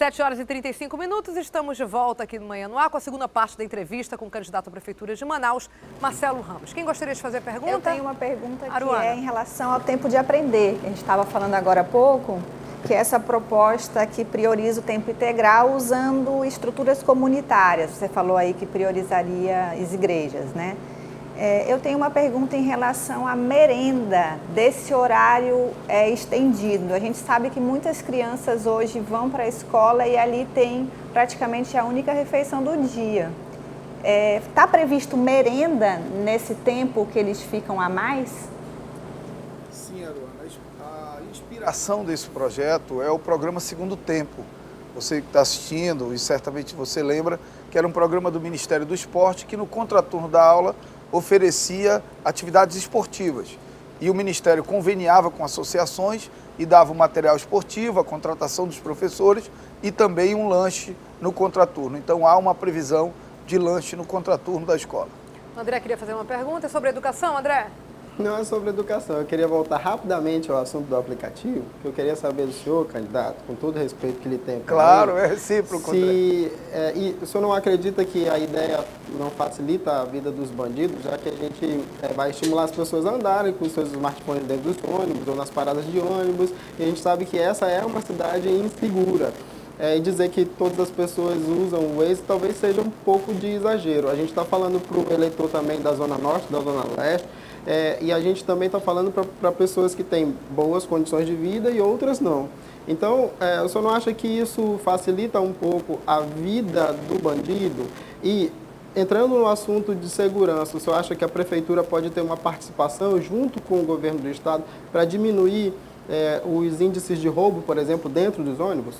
7h35, estamos de volta aqui no Manhã no Ar com a segunda parte da entrevista com o candidato à Prefeitura de Manaus, Marcelo Ramos. Quem gostaria de fazer a pergunta? Eu tenho uma pergunta Aruana. Que é em relação ao tempo de aprender. A gente estava falando agora há pouco que essa proposta que prioriza o tempo integral usando estruturas comunitárias. Você falou aí que priorizaria as igrejas, né? Eu tenho uma pergunta em relação à merenda desse horário estendido. A gente sabe que muitas crianças hoje vão para a escola e ali tem praticamente a única refeição do dia. Está previsto merenda nesse tempo que eles ficam a mais? Sim, Aruana. A inspiração desse projeto é o programa Segundo Tempo. Você que está assistindo, e certamente você lembra, que era um programa do Ministério do Esporte que no contraturno da aula oferecia atividades esportivas. E o Ministério conveniava com associações e dava o material esportivo, a contratação dos professores e também um lanche no contraturno. Então há uma previsão de lanche no contraturno da escola. O André queria fazer uma pergunta sobre educação, André? Não é sobre educação, eu queria voltar rapidamente ao assunto do aplicativo, que eu queria saber do senhor, candidato, com todo o respeito que ele tem. Claro, é recíproco. E o senhor não acredita que a ideia não facilita a vida dos bandidos, já que a gente vai estimular as pessoas a andarem com os seus smartphones dentro dos ônibus ou nas paradas de ônibus, e a gente sabe que essa é uma cidade insegura. E dizer que todas as pessoas usam o Waze talvez seja um pouco de exagero. A gente está falando para o eleitor também da Zona Norte, da Zona Leste, e a gente também está falando para pessoas que têm boas condições de vida e outras não. Então, o senhor não acha que isso facilita um pouco a vida do bandido? E, entrando no assunto de segurança, o senhor acha que a Prefeitura pode ter uma participação junto com o governo do Estado para diminuir os índices de roubo, por exemplo, dentro dos ônibus?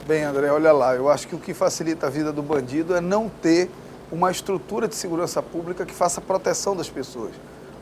Bem, André, olha lá, eu acho que o que facilita a vida do bandido é não ter uma estrutura de segurança pública que faça proteção das pessoas.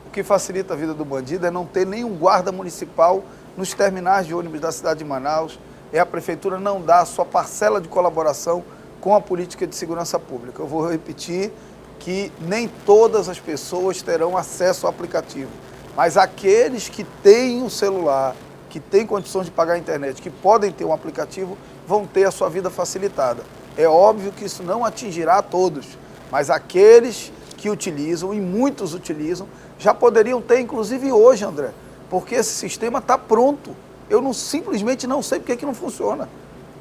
O que facilita a vida do bandido é não ter nenhum guarda municipal nos terminais de ônibus da cidade de Manaus, é a Prefeitura não dar a sua parcela de colaboração com a política de segurança pública. Eu vou repetir que nem todas as pessoas terão acesso ao aplicativo, mas aqueles que têm um celular, que têm condições de pagar a internet, que podem ter um aplicativo, vão ter a sua vida facilitada. É óbvio que isso não atingirá a todos, mas aqueles que utilizam, e muitos utilizam, já poderiam ter, inclusive hoje, André, porque esse sistema está pronto. Eu simplesmente não sei porque que não funciona.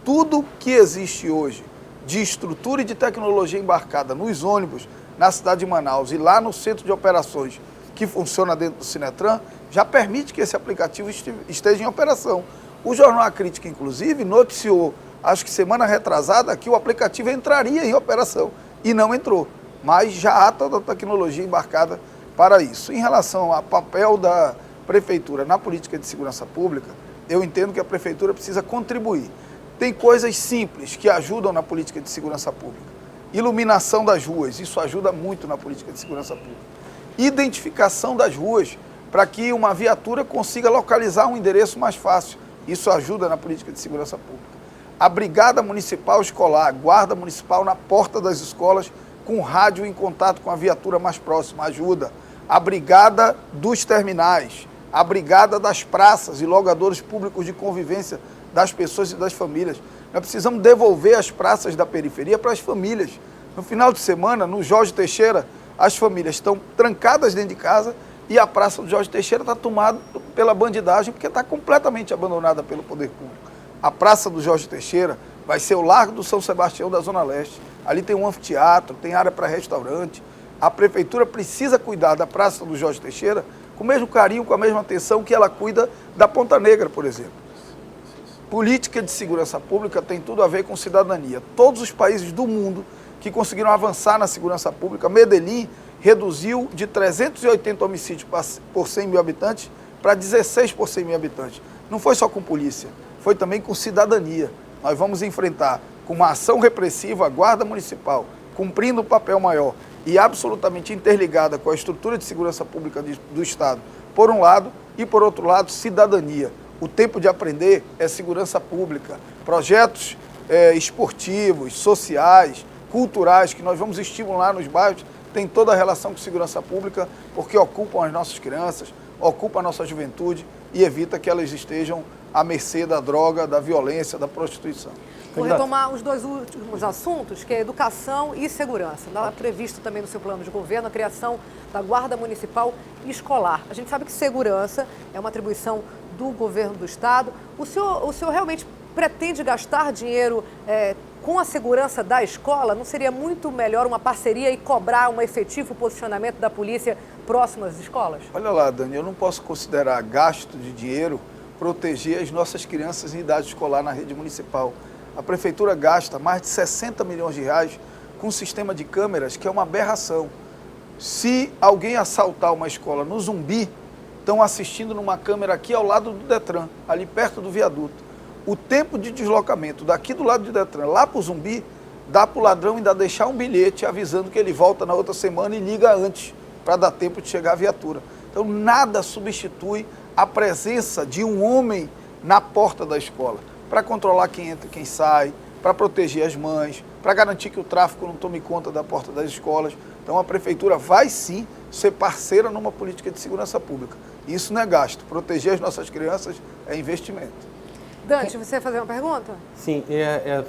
Tudo que existe hoje de estrutura e de tecnologia embarcada nos ônibus na cidade de Manaus e lá no centro de operações que funciona dentro do Sinetran, já permite que esse aplicativo esteja em operação. O Jornal A Crítica, inclusive, noticiou, acho que semana retrasada, que o aplicativo entraria em operação e não entrou. Mas já há toda a tecnologia embarcada para isso. Em relação ao papel da Prefeitura na política de segurança pública, eu entendo que a Prefeitura precisa contribuir. Tem coisas simples que ajudam na política de segurança pública. Iluminação das ruas, isso ajuda muito na política de segurança pública. Identificação das ruas, para que uma viatura consiga localizar um endereço mais fácil. Isso ajuda na política de segurança pública. A Brigada Municipal Escolar, a Guarda Municipal na porta das escolas, com rádio em contato com a viatura mais próxima, ajuda. A Brigada dos Terminais, a Brigada das Praças e logadores públicos de convivência das pessoas e das famílias. Nós precisamos devolver as praças da periferia para as famílias. No final de semana, no Jorge Teixeira, as famílias estão trancadas dentro de casa e a Praça do Jorge Teixeira está tomada pela bandidagem porque está completamente abandonada pelo poder público. A Praça do Jorge Teixeira vai ser o Largo do São Sebastião da Zona Leste. Ali tem um anfiteatro, tem área para restaurante. A Prefeitura precisa cuidar da Praça do Jorge Teixeira com o mesmo carinho, com a mesma atenção que ela cuida da Ponta Negra, por exemplo. Política de segurança pública tem tudo a ver com cidadania. Todos os países do mundo que conseguiram avançar na segurança pública, Medellín reduziu de 380 homicídios por 100 mil habitantes para 16 por 100 mil habitantes. Não foi só com polícia, foi também com cidadania. Nós vamos enfrentar com uma ação repressiva a Guarda Municipal, cumprindo um papel maior e absolutamente interligada com a estrutura de segurança pública do Estado, por um lado, e por outro lado, cidadania. O tempo de aprender é segurança pública, projetos esportivos, sociais, culturais, que nós vamos estimular nos bairros, tem toda a relação com segurança pública, porque ocupam as nossas crianças, ocupam a nossa juventude e evita que elas estejam à mercê da droga, da violência, da prostituição. Vou retomar os dois últimos assuntos, que é educação e segurança. Está previsto também no seu plano de governo a criação da Guarda Municipal Escolar. A gente sabe que segurança é uma atribuição do governo do Estado. O senhor realmente pretende gastar dinheiro com a segurança da escola? Não seria muito melhor uma parceria e cobrar um efetivo posicionamento da polícia próximo às escolas? Olha lá, Dani, eu não posso considerar gasto de dinheiro proteger as nossas crianças em idade escolar na rede municipal. A prefeitura gasta mais de 60 milhões de reais com um sistema de câmeras que é uma aberração. Se alguém assaltar uma escola no Zumbi, estão assistindo numa câmera aqui ao lado do Detran, ali perto do viaduto. O tempo de deslocamento daqui do lado do Detran lá para o Zumbi, dá para o ladrão ainda deixar um bilhete avisando que ele volta na outra semana e liga antes, para dar tempo de chegar a viatura. Então nada substitui a presença de um homem na porta da escola, para controlar quem entra e quem sai, para proteger as mães, para garantir que o tráfico não tome conta da porta das escolas. Então a prefeitura vai sim ser parceira numa política de segurança pública. Isso não é gasto. Proteger as nossas crianças é investimento. Dante, você ia fazer uma pergunta? Sim,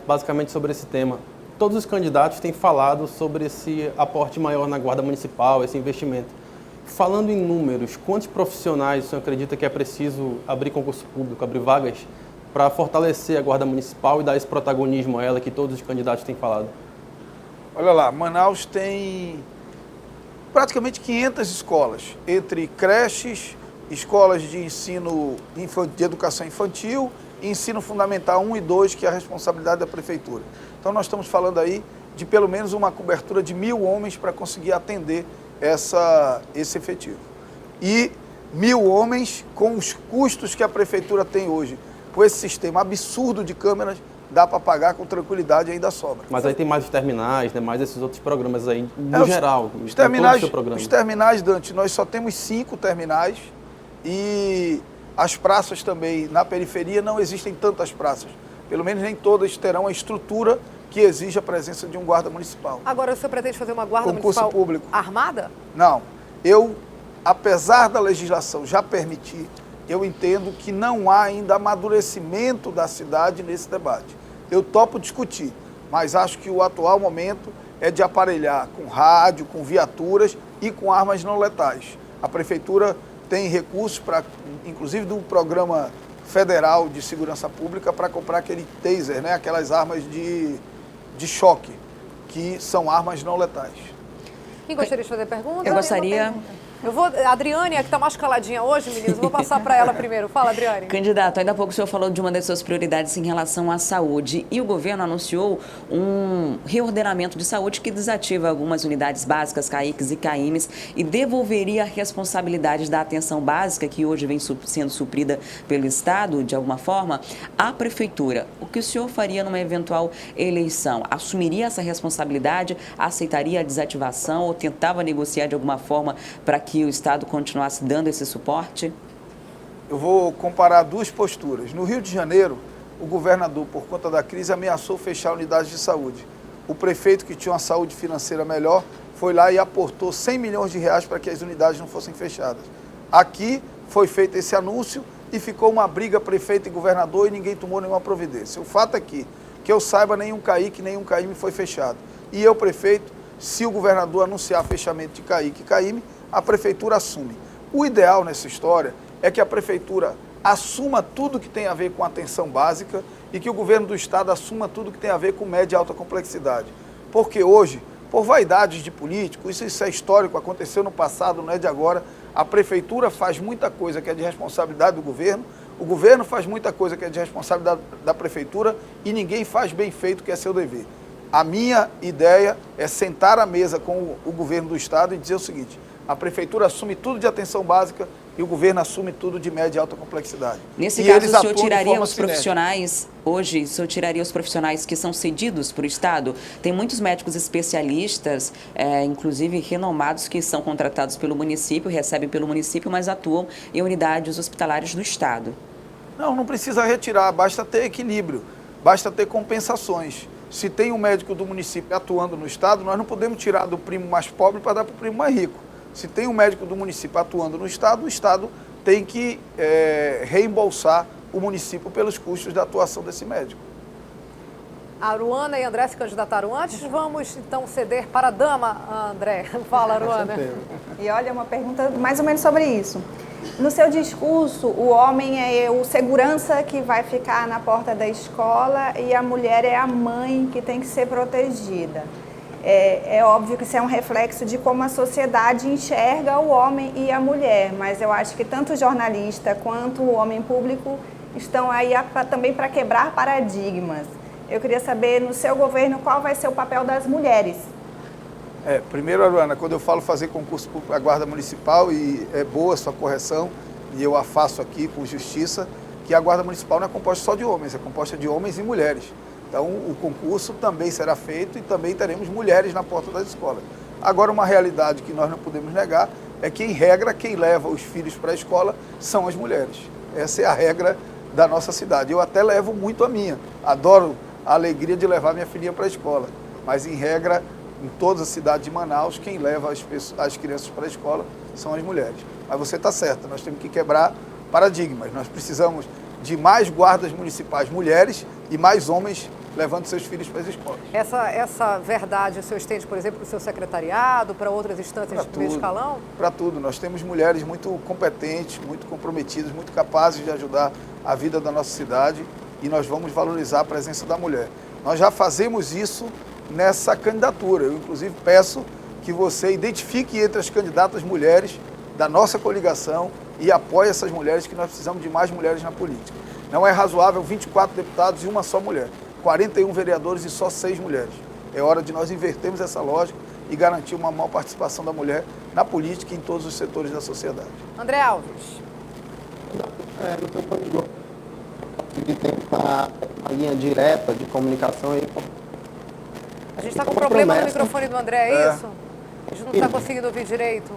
basicamente sobre esse tema. Todos os candidatos têm falado sobre esse aporte maior na Guarda Municipal, esse investimento. Falando em números, quantos profissionais o senhor acredita que é preciso abrir concurso público, abrir vagas, para fortalecer a Guarda Municipal e dar esse protagonismo a ela que todos os candidatos têm falado? Olha lá, Manaus tem praticamente 500 escolas, entre creches, escolas de ensino de educação infantil e ensino fundamental 1 e 2, que é a responsabilidade da prefeitura. Então nós estamos falando aí de pelo menos uma cobertura de 1.000 homens para conseguir atender esse efetivo. E 1.000 homens com os custos que a prefeitura tem hoje. Com esse sistema absurdo de câmeras, dá para pagar com tranquilidade e ainda sobra. Mas aí tem mais os terminais, né? Mais esses outros programas aí, no geral. Os terminais, Dante, nós só temos 5 terminais e as praças também, na periferia, não existem tantas praças. Pelo menos nem todas terão a estrutura que exige a presença de um guarda municipal. Agora, o senhor pretende fazer uma guarda concurso municipal público armada? Não. Apesar da legislação já permitir, eu entendo que não há ainda amadurecimento da cidade nesse debate. Eu topo discutir, mas acho que o atual momento é de aparelhar com rádio, com viaturas e com armas não letais. A prefeitura tem recursos, inclusive do programa federal de segurança pública, para comprar aquele taser, né? Aquelas armas de choque, que são armas não letais. Quem gostaria de fazer pergunta? Eu gostaria... A Adriane, que está mais caladinha hoje, meninas, vou passar para ela primeiro. Fala, Adriane. Candidato, ainda há pouco o senhor falou de uma das suas prioridades em relação à saúde e o governo anunciou um reordenamento de saúde que desativa algumas unidades básicas, CAICs e CAIMs, e devolveria a responsabilidade da atenção básica, que hoje vem sendo suprida pelo Estado, de alguma forma, à Prefeitura. O que o senhor faria numa eventual eleição? Assumiria essa responsabilidade, aceitaria a desativação ou tentava negociar de alguma forma para que o Estado continuasse dando esse suporte? Eu vou comparar duas posturas. No Rio de Janeiro, o governador, por conta da crise, ameaçou fechar unidades de saúde. O prefeito, que tinha uma saúde financeira melhor, foi lá e aportou 100 milhões de reais para que as unidades não fossem fechadas. Aqui foi feito esse anúncio e ficou uma briga prefeito e governador e ninguém tomou nenhuma providência. O fato é que eu saiba, nenhum CAIC, nenhum CAIM foi fechado. E eu, prefeito, se o governador anunciar fechamento de CAIC e CAIM, a prefeitura assume. O ideal nessa história é que a prefeitura assuma tudo que tem a ver com atenção básica e que o governo do estado assuma tudo que tem a ver com média e alta complexidade. Porque hoje, por vaidades de políticos, isso é histórico, aconteceu no passado, não é de agora, a prefeitura faz muita coisa que é de responsabilidade do governo, o governo faz muita coisa que é de responsabilidade da prefeitura e ninguém faz bem feito, que é seu dever. A minha ideia é sentar à mesa com o governo do estado e dizer o seguinte: a prefeitura assume tudo de atenção básica e o governo assume tudo de média e alta complexidade. Nesse caso, o senhor tiraria os profissionais, hoje, o senhor tiraria os profissionais que são cedidos para o Estado? Tem muitos médicos especialistas, inclusive renomados, que são contratados pelo município, recebem pelo município, mas atuam em unidades hospitalares do Estado. Não precisa retirar, basta ter equilíbrio, basta ter compensações. Se tem um médico do município atuando no Estado, nós não podemos tirar do primo mais pobre para dar para o primo mais rico. Se tem um médico do município atuando no Estado, o Estado tem que reembolsar o município pelos custos da atuação desse médico. A Aruana e André se candidataram antes. Vamos, então, ceder para a dama, André. Fala, Aruana. E olha, uma pergunta mais ou menos sobre isso. No seu discurso, o homem é o segurança que vai ficar na porta da escola e a mulher é a mãe que tem que ser protegida. É óbvio que isso é um reflexo de como a sociedade enxerga o homem e a mulher, mas eu acho que tanto o jornalista quanto o homem público estão aí também para quebrar paradigmas. Eu queria saber, no seu governo, qual vai ser o papel das mulheres? Primeiro, Aruana, quando eu falo fazer concurso para a Guarda Municipal, e é boa a sua correção, e eu a faço aqui com justiça, que a Guarda Municipal não é composta só de homens, é composta de homens e mulheres. Então, o concurso também será feito e também teremos mulheres na porta das escolas. Agora, uma realidade que nós não podemos negar é que, em regra, quem leva os filhos para a escola são as mulheres. Essa é a regra da nossa cidade. Eu até levo muito a minha. Adoro a alegria de levar minha filhinha para a escola. Mas, em regra, em todas as cidades de Manaus, quem leva as crianças para a escola são as mulheres. Mas você está certo, nós temos que quebrar paradigmas. Nós precisamos de mais guardas municipais mulheres e mais homens levando seus filhos para as escolas. Essa verdade o senhor estende, por exemplo, para o seu secretariado, para outras instâncias de primeiro escalão? Para tudo. Nós temos mulheres muito competentes, muito comprometidas, muito capazes de ajudar a vida da nossa cidade e nós vamos valorizar a presença da mulher. Nós já fazemos isso nessa candidatura. Eu, inclusive, peço que você identifique entre as candidatas mulheres da nossa coligação e apoie essas mulheres, que nós precisamos de mais mulheres na política. Não é razoável 24 deputados e uma só mulher, 41 vereadores e só 6 mulheres. É hora de nós invertermos essa lógica e garantir uma maior participação da mulher na política e em todos os setores da sociedade. André Alves. No seu corredor, ele tem a linha direta de comunicação aí. A gente está com problema no microfone do André, é isso? A gente não está conseguindo ouvir direito.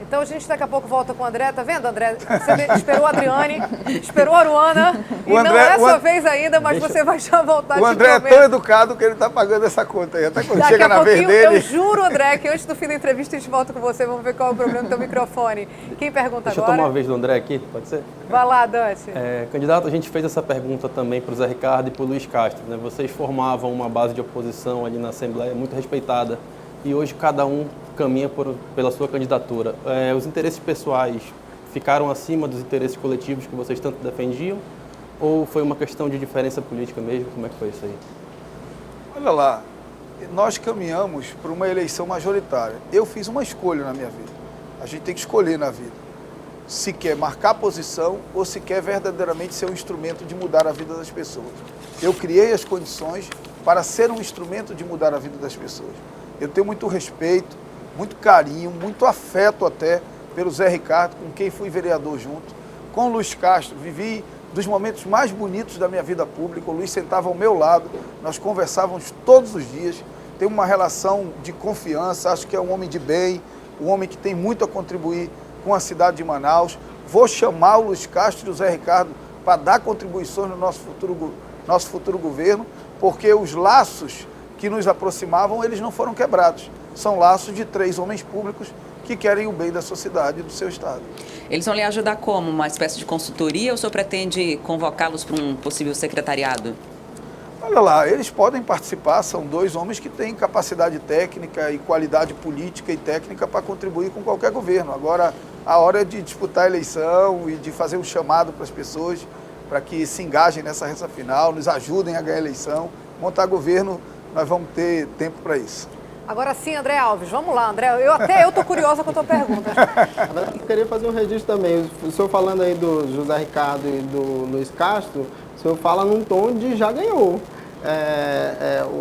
Então a gente daqui a pouco volta com o André, tá vendo, André? Você esperou a Adriane, esperou a Aruana, e não é a sua vez ainda, mas você vai já voltar. O André é tão educado que ele está pagando essa conta aí, até quando chega na vez dele. Eu juro, André, que antes do fim da entrevista a gente volta com você, vamos ver qual é o problema do teu microfone. Quem pergunta agora? Deixa eu tomar a vez do André aqui, pode ser? Vai lá, Dante. Candidato, a gente fez essa pergunta também para o Zé Ricardo e para o Luiz Castro, né? Vocês formavam uma base de oposição ali na Assembleia muito respeitada e hoje cada um caminha pela sua candidatura. Os interesses pessoais ficaram acima dos interesses coletivos que vocês tanto defendiam? Ou foi uma questão de diferença política mesmo? Como é que foi isso aí? Olha lá, nós caminhamos para uma eleição majoritária. Eu fiz uma escolha na minha vida. A gente tem que escolher na vida. Se quer marcar posição ou se quer verdadeiramente ser um instrumento de mudar a vida das pessoas. Eu criei as condições para ser um instrumento de mudar a vida das pessoas. Eu tenho muito respeito, muito carinho, muito afeto até pelo Zé Ricardo, com quem fui vereador junto. Com o Luiz Castro, vivi dos momentos mais bonitos da minha vida pública. O Luiz sentava ao meu lado, nós conversávamos todos os dias. Tem uma relação de confiança, acho que é um homem de bem, um homem que tem muito a contribuir com a cidade de Manaus. Vou chamar o Luiz Castro e o Zé Ricardo para dar contribuições no nosso futuro governo, porque os laços que nos aproximavam, eles não foram quebrados. São laços de 3 homens públicos que querem o bem da sociedade e do seu estado. Eles vão lhe ajudar como? Uma espécie de consultoria ou o senhor pretende convocá-los para um possível secretariado? Olha lá, eles podem participar, são 2 homens que têm capacidade técnica e qualidade política e técnica para contribuir com qualquer governo. Agora, a hora é de disputar a eleição e de fazer um chamado para as pessoas para que se engajem nessa reta final, nos ajudem a ganhar a eleição, montar governo. Nós vamos ter tempo para isso. Agora sim, André Alves, vamos lá, André. Eu estou curiosa com a tua pergunta. Eu queria fazer um registro também. O senhor falando aí do José Ricardo e do Luiz Castro, o senhor fala num tom de já ganhou.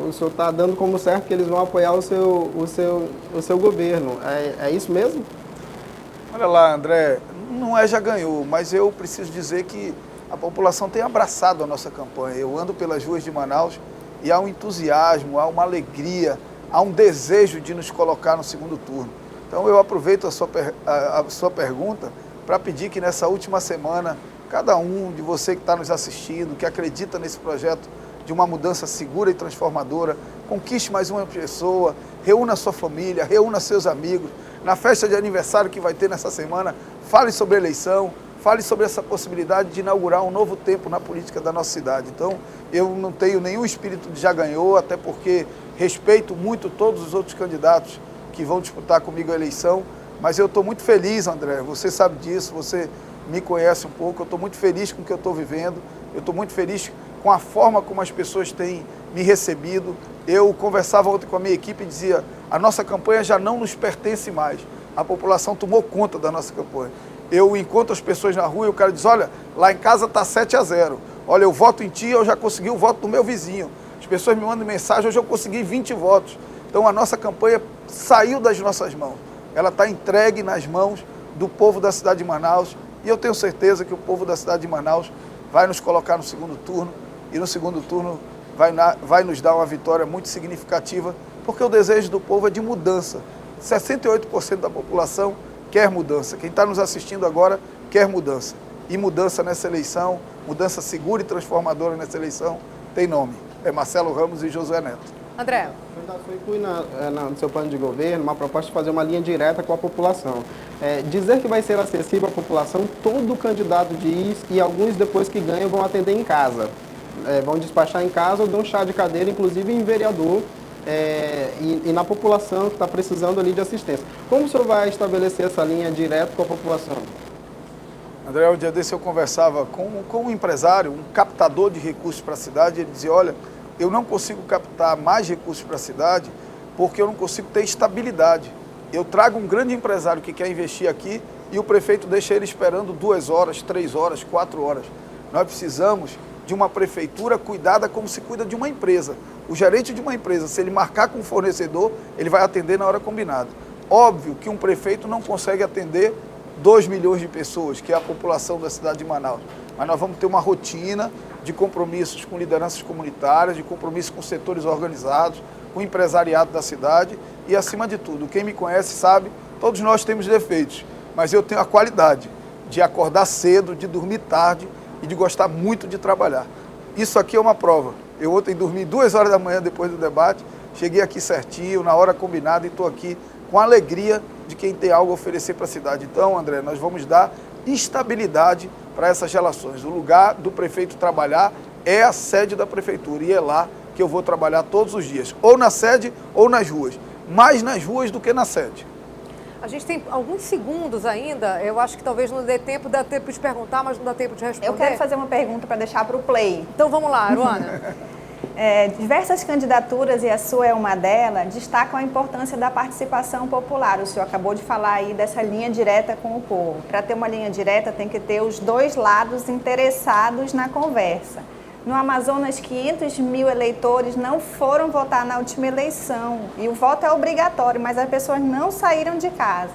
O senhor está dando como certo que eles vão apoiar o seu governo. É isso mesmo? Olha lá, André, não é já ganhou, mas eu preciso dizer que a população tem abraçado a nossa campanha. Eu ando pelas ruas de Manaus e há um entusiasmo, há uma alegria, há um desejo de nos colocar no segundo turno. Então eu aproveito a sua pergunta para pedir que nessa última semana, cada um de você que está nos assistindo, que acredita nesse projeto de uma mudança segura e transformadora, conquiste mais uma pessoa, reúna sua família, reúna seus amigos. Na festa de aniversário que vai ter nessa semana, fale sobre a eleição, fale sobre essa possibilidade de inaugurar um novo tempo na política da nossa cidade. Então, eu não tenho nenhum espírito de já ganhou, até porque respeito muito todos os outros candidatos que vão disputar comigo a eleição, mas eu estou muito feliz, André, você sabe disso, você me conhece um pouco, eu estou muito feliz com o que eu estou vivendo, eu estou muito feliz com a forma como as pessoas têm me recebido. Eu conversava ontem com a minha equipe e dizia, a nossa campanha já não nos pertence mais, a população tomou conta da nossa campanha. Eu encontro as pessoas na rua e o cara diz, olha, lá em casa está 7-0, olha, eu voto em ti, eu já consegui o voto do meu vizinho. As pessoas me mandam mensagem, hoje eu consegui 20 votos. Então a nossa campanha saiu das nossas mãos, ela está entregue nas mãos do povo da cidade de Manaus e eu tenho certeza que o povo da cidade de Manaus vai nos colocar no segundo turno e no segundo turno vai nos dar uma vitória muito significativa, porque o desejo do povo é de mudança. 68% da população quer mudança. Quem está nos assistindo agora quer mudança. E mudança nessa eleição, mudança segura e transformadora nessa eleição, tem nome. É Marcelo Ramos e Josué Neto. André. O candidato inclui no seu plano de governo uma proposta de fazer uma linha direta com a população. Dizer que vai ser acessível à população, todo candidato diz e alguns depois que ganham vão atender em casa. Vão despachar em casa ou dão chá de cadeira, inclusive em vereador e na população que está precisando ali de assistência. Como o senhor vai estabelecer essa linha direta com a população? André, um dia desse eu conversava com um empresário, um captador de recursos para a cidade, ele dizia, olha, eu não consigo captar mais recursos para a cidade porque eu não consigo ter estabilidade. Eu trago um grande empresário que quer investir aqui e o prefeito deixa ele esperando 2 horas, 3 horas, 4 horas. Nós precisamos de uma prefeitura cuidada como se cuida de uma empresa. O gerente de uma empresa, se ele marcar com o fornecedor, ele vai atender na hora combinada. Óbvio que um prefeito não consegue atender 2 milhões de pessoas, que é a população da cidade de Manaus. Mas nós vamos ter uma rotina de compromissos com lideranças comunitárias, de compromissos com setores organizados, com o empresariado da cidade e, acima de tudo, quem me conhece sabe, todos nós temos defeitos, mas eu tenho a qualidade de acordar cedo, de dormir tarde e de gostar muito de trabalhar. Isso aqui é uma prova. Eu ontem dormi 2 horas da manhã depois do debate, cheguei aqui certinho, na hora combinada e estou aqui com a alegria de quem tem algo a oferecer para a cidade. Então, André, nós vamos dar estabilidade para essas relações. O lugar do prefeito trabalhar é a sede da prefeitura e é lá que eu vou trabalhar todos os dias, ou na sede ou nas ruas, mais nas ruas do que na sede. A gente tem alguns segundos ainda, eu acho que talvez não dê tempo de perguntar, mas não dá tempo de responder. Eu quero fazer uma pergunta para deixar para o play. Então vamos lá, Aruana. Diversas candidaturas, e a sua é uma delas, destacam a importância da participação popular. O senhor acabou de falar aí dessa linha direta com o povo. Para ter uma linha direta tem que ter os dois lados interessados na conversa. No Amazonas, 500 mil eleitores não foram votar na última eleição e o voto é obrigatório, mas as pessoas não saíram de casa.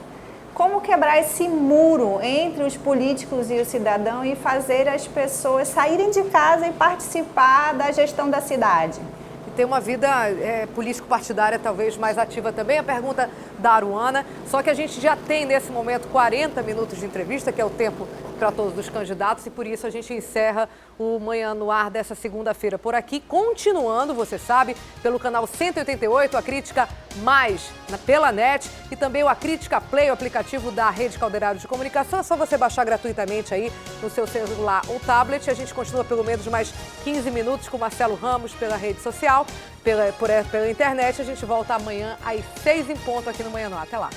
Como quebrar esse muro entre os políticos e o cidadão e fazer as pessoas saírem de casa e participar da gestão da cidade? E ter uma vida político-partidária talvez mais ativa também. A pergunta da Aruana. Só que a gente já tem nesse momento 40 minutos de entrevista, que é o tempo para todos os candidatos, e por isso a gente encerra o Manhã no Ar dessa segunda-feira por aqui, continuando, você sabe, pelo canal 188, a Crítica Mais pela NET e também o A Crítica Play, o aplicativo da Rede Calderaro de Comunicação. É só você baixar gratuitamente aí no seu celular ou tablet. A gente continua pelo menos mais 15 minutos com Marcelo Ramos pela rede social, pela internet. A gente volta amanhã às 6 em ponto aqui no Manhã no Ar. Até lá.